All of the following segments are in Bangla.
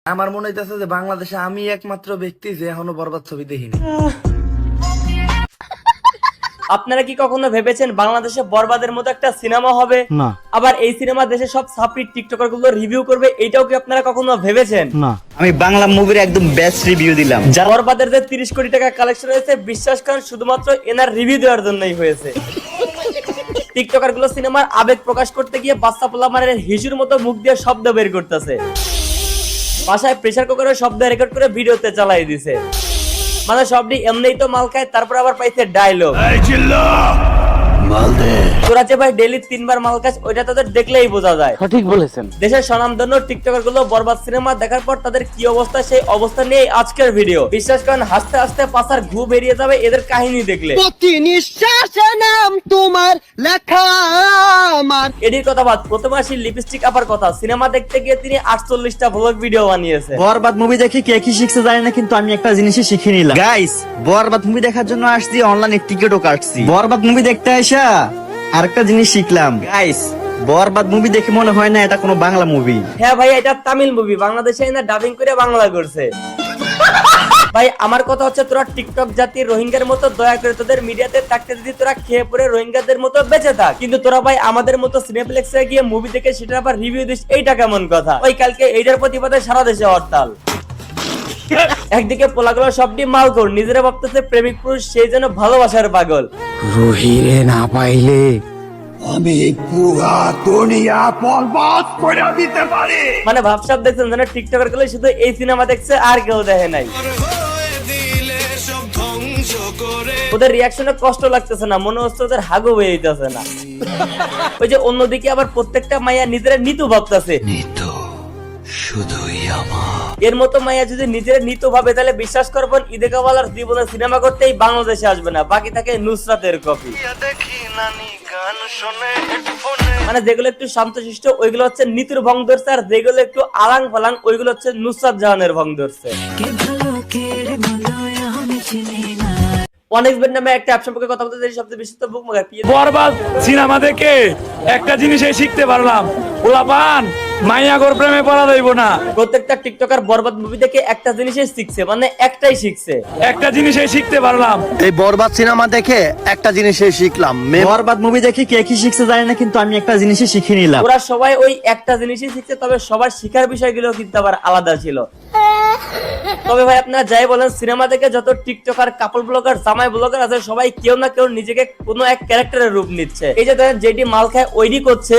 আমার মনে হইতেছে যে বাংলাদেশে আমি একমাত্র ব্যক্তি যে এখনো বরবাদ ছবি দেখিনি। আপনারা কি কখনো ভেবেছেন বাংলাদেশে বরবাদের মতো একটা সিনেমা হবে? না। আবার এই সিনেমা দেশে সব সাপ্রি টিকটকার গুলো রিভিউ করবে, এটাও কি আপনারা কখনো ভেবেছেন? না। আমি বাংলা মুভির একদম বেস্ট রিভিউ দিলাম। বরবাদের যে 30 কোটি টাকা কালেকশন হয়েছে, বিশ্বাস করেন শুধুমাত্র এনার রিভিউ দেওয়ার জন্যই হয়েছে। টিকটকার গুলো সিনেমার আবেগ প্রকাশ করতে গিয়ে বাচ্চা পোলা মানে হিসুর মতো মুখ দিয়ে শব্দ বের করতেছে, বাসায় প্রেসার কুকারের শব্দ রেকর্ড করে ভিডিওতে চালাই দিছে। মানে সবটি এমনিই তো মাল খায়, তারপর আবার পাইছে ডায়লগ, তোরা যে ভাই ডেইলি 3 বার মাল খাস, ওইটা তাদের দেখলেই বোঝা যায়। সঠিক বলেছেন। দেশের স্বনামধন্য টিকটকার গুলো বরবাদ সিনেমা দেখার পর তাদের কি অবস্থা, সেই অবস্থা নিয়ে আজকের ভিডিও। বিশ্বাস করেন হাসতে হাসতে পাছার ঘু বেরিয়ে যাবে এদের কাহিনী দেখলে। প্রতি নিঃশ্বাসে নাম তোমার লেখা আমার। এটির কথা বাদ, প্রথমে আসি লিপস্টিক আপার কথা। সিনেমা দেখতে গিয়ে তিনি 48টা ব্লগ ভিডিও বানিয়েছে। বরবাদ মুভি দেখে কে কি শিখছে জানি না, কিন্তু আমি একটা জিনিসই শিখে নিলাম। গাইস, বরবাদ মুভি দেখার জন্য আসছি, অনলাইনে টিকিটও কাটছি। বরবাদ মুভি দেখতে আইসা আরেকটা জিনিস শিখলাম। গাইস, বরবাদ মুভি দেখে মনে হয় না এটা কোনো বাংলা মুভি। হ্যাঁ ভাই, এটা তামিল মুভি, বাংলাদেশে এনে ডাবিং করে বাংলা করছে। ভাই আমার কথা হচ্ছে, তোরা টিকটক জাতির রোহিঙ্গার মতো দয়া করে তোদের মিডিয়াতে থাকতে দিদি তোরা খেয়ে পড়ে রোহিঙ্গাদের মতো বেঁচে থাক, কিন্তু তোরা ভাই আমাদের মতো সিনেপ্লেক্সে গিয়ে মুভি দেখে সেটা আবার রিভিউ দিস, এইটা কেমন কথা? ওই কালকে এইটার প্রতিবাদে সারা দেশে হরতাল। একদিকে পোলাগুলো সবটি মালকোর, নিজেরা ভাবতেছে প্রেমিক পুরুষ, সেই জন্য ভালোবাসার পাগল। রহিরে না পাইলে আমি পুরা দুনিয়া বরবাদ করে দিতে পারি। মানে ভাবসাব দেখছেন যেন টিকটকার গুলো শুধু এই সিনেমা দেখছে আর কেউ দেখে নাই। ওদের রিয়াকশনে কষ্ট লাগতেছে না, মনে হচ্ছে ওদের হাগু হয়ে যেতেছে না। ওই যে অন্যদিকে আবার প্রত্যেকটা মাইয়া নিজেরা নিতু ভাবতেছে, এর মতো মাইয়া যদি নিজের নিতু ভাবে তাহলে বিশ্বাস করবেন ঈদে কাওয়ালার জীবনে সিনেমা করতেই বাংলাদেশে আসবে না, বাকি থাকে নুসরাতের কপি। মানে যেগুলো একটু শান্তশিষ্ট ওইগুলো হচ্ছে নিতুর ভং ধরছে, আর যেগুলো একটু আলাং ফালাং ওইগুলো হচ্ছে নুসরাত জাহানের ভং ধরছে। অনেক নামে একটা অ্যাপ সম্পর্কে কথা বলতে চাই, সবচেয়ে বেশি তো বুক মাগায়। বরবাদ সিনেমা দেখে একটা জিনিসই শিখতে পারলাম, পোলাপান মাইয়াগর প্রেমে পড়া যাইব না। প্রত্যেকটা টিকটকার বরবাদ মুভি দেখে একটা জিনিসই শিখছে, মানে একটাই শিখছে। একটা জিনিসই শিখতে পারলাম, এই বরবাদ সিনেমা দেখে একটা জিনিসই শিখলাম। বরবাদ মুভি দেখে কে কি শিখছে জানি না, কিন্তু আমি একটা জিনিসই শিখে নিলাম। ওরা সবাই ওই একটা জিনিসই শিখছে, তবে সবার শিখার বিষয়গুলো কিন্তু আবার আলাদা ছিল। তবে ভাই আপনারা যাই বলেন, সিনেমা দেখে যত টিকটকার, কাপল ব্লগার, জামাই ব্লগার আছে, সবাই কেউ না কেউ নিজেকে কোনো এক ক্যারেক্টারের রূপ নিচ্ছে। এই যে দেখেন যেটি মাল খায় ওইটি করছে,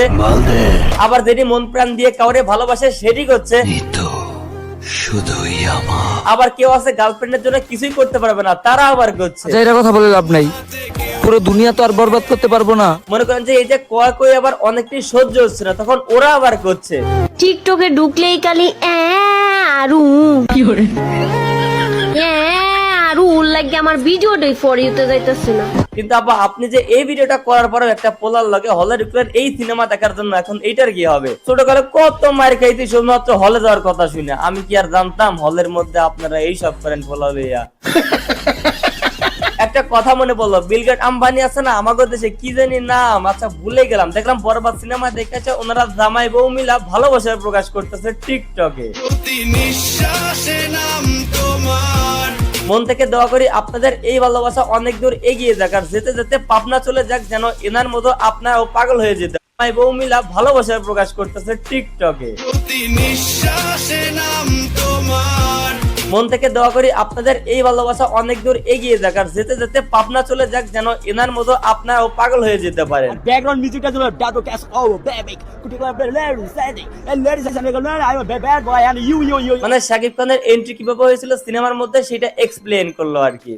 আবার যেটি মন প্রাণ দিয়ে কাউরে ভালোবাসে সেটি করছে, আবার কেউ আছে গার্লফ্রেন্ডের জন্য কিছুই করতে পারবে না, তারা আবার করছে। এটা কথা বলে লাভ নাই, পুরো দুনিয়া তো আর বরবাদ করতে পারবো না। মনে করেন যে এই যে কই আবার অনেকটাই সহ্য হচ্ছে না, তখন ওরা আবার করছে। টিকটকে ঢুকলেই খালি আরু আরু লাগে, আমার ভিডিওটাই ফর ইউতে যাইতেছে না। কিন্তু আপা আপনি যে এই ভিডিওটা করার পরে একটা পোলার লাগে হলে ঢুকলেন এই সিনেমা দেখার জন্য, এখন এইটার কি হবে? ছোটকালে কত মার খাইছি শুধুমাত্র হলে যাওয়ার কথা শুনে, আমি কি আর জানতাম হলের মধ্যে আপনারা এই সব করেন পোলা লইয়া। একটা কথা মনে পড়লো, বিলগেট আম্বানি আছে না আমাদের দেশে, কি জানি নাম, আচ্ছা ভুলে গেলাম। দেখলাম বরবাদ সিনেমা দেখেছে ওনারা জামাই বউ মিলা ভালোবাসার প্রকাশ করতেছে টিকটকে। মন থেকে দোয়া করি আপনাদের এই ভালোবাসা অনেক দূর এগিয়ে যাক, আর যেতে যেতে পাবনা চলে যাক, যেন এনার মতো আপনারাও পাগল হয়ে যেতে। জামাই বউ মিলা ভালোবাসার প্রকাশ করতেছে টিকটকে। মন থেকে দোয়া করি আপনাদের এই ভালোবাসা অনেক দূর এগিয়ে যাক, আর যেতে যেতে পাবনা চলে যাক, যেন এনার মতো আপনারাও পাগল হয়ে যেতে পারেন। ব্যাকগ্রাউন্ড মিউজিকটা দিল ডাটো ক্যাশ ও বেবি মানে শাকিব খানের এন্ট্রি কিভাবে হয়েছিল সিনেমার মধ্যে সেটা এক্সপ্লেন করলো আর কি।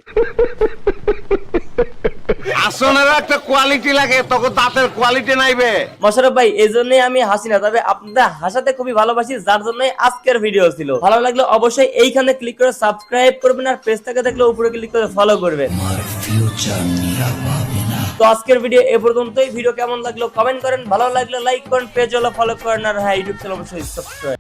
আসনের একটা কোয়ালিটি লাগে, তখন দাঁতের কোয়ালিটি নাইবে। মোশাররফ ভাই এই জন্যই আমি হাসি না, তবে আপনাদের হাসাতে খুবই ভালোবাসি, যার জন্যই আজকের ভিডিও ছিল। ভালো লাগলে অবশ্যই এইখানে ক্লিক করে সাবস্ক্রাইব করবেন, আর পেজ থেকে দেখলে উপরে ক্লিক করে ফলো করবেন। তো আজকের ভিডিও এ পর্যন্তই। ভিডিও কেমন লাগলো কমেন্ট করেন, ভালো লাগলে লাইক করেন, পেজ হলো ফলো করেন, আর হ্যাঁ ইউটিউব চ্যানেল অবশ্যই সাবস্ক্রাইব।